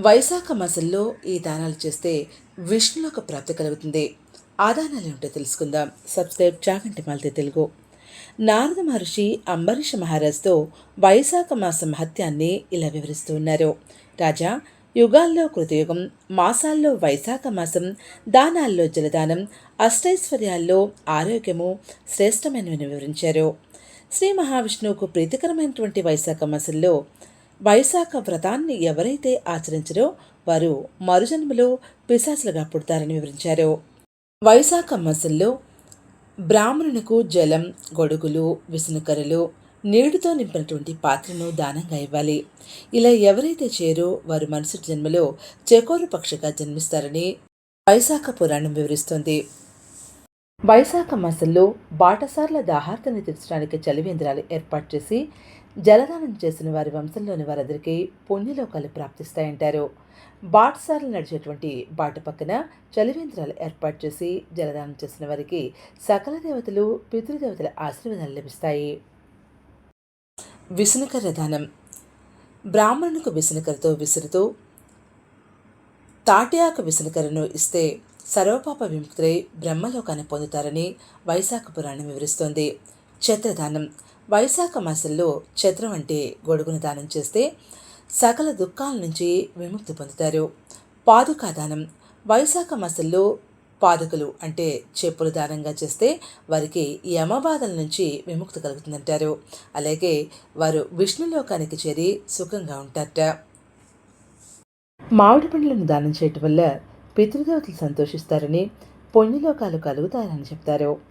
వైశాఖ మాసంలో ఈ దానాలు చేస్తే విష్ణులోక ప్రాప్తి కలుగుతుంది. ఆ దానాలు ఏమిటో తెలుసుకుందాం. సబ్స్క్రైబ్ చాగంటి మాలతి తెలుగు. నారద మహర్షి అంబరీష మహారాజుతో వైశాఖ మాసం మహత్యాన్ని ఇలా వివరిస్తూ ఉన్నారు. రాజా, యుగాల్లో కృతయుగం, మాసాల్లో వైశాఖ మాసం, దానాల్లో జలదానం, అష్టైశ్వర్యాల్లో ఆరోగ్యము శ్రేష్టమైనవని వివరించారు. శ్రీ మహావిష్ణువుకు ప్రీతికరమైనటువంటి వైశాఖ మాసంలో వైశాఖ వ్రతాన్ని ఎవరైతే ఆచరించరో వారు మరుజన్మలో పిశాచులుగా పుడతారని వివరించారు. వైశాఖ మాసంలో బ్రాహ్మణునికి జలం, గొడుగులు, విసునకర్రలు, నీటితో నింపినటువంటి పాత్రను దానంగా ఇవ్వాలి. ఇలా ఎవరైతే చేరో వారు మరుసటి జన్మలో చెకోరు పక్షిగా జన్మిస్తారని వైశాఖ పురాణం వివరిస్తోంది. వైశాఖ మాసంలో బాటసార్ల దాహార్తని తీర్చడానికి చలివేంద్రాలు ఏర్పాటు చేసి జలదానం చేసిన వారి వంశంలోని వారందరికీ పుణ్యలోకాలు ప్రాప్తిస్తాయంటారు. బాటసార్లు నడిచేటువంటి బాట పక్కన చలివేంద్రాలు ఏర్పాటు చేసి జలదానం చేసిన వారికి సకల దేవతలు, పితృదేవతల ఆశీర్వాదాలు లభిస్తాయి. విసునకర్ర దానం. బ్రాహ్మణునికి విసునకర్రతో విసురుతూ తాటియాక విసునకర్రను ఇస్తే సర్వపాప విముక్తులై బ్రహ్మలోకాన్ని పొందుతారని వైశాఖ పురాణం వివరిస్తోంది. ఛత్రదానం. వైశాఖ మాసంలో ఛత్రం అంటే గొడుగును దానం చేస్తే సకల దుఃఖాల నుంచి విముక్తి పొందుతారు. పాదుకా దానం. వైశాఖ మాసంలో పాదుకలు అంటే చెప్పులు దానంగా చేస్తే వారికి యమబాధల నుంచి విముక్తి కలుగుతుందంటారు. అలాగే వారు విష్ణులోకానికి చేరి సుఖంగా ఉంటారట. మామిడి పండ్లను దానం చేయటం వల్ల పితృదేవతలు సంతోషిస్తారని, పుణ్యలోకాలు కలుగుతారని చెప్తారు.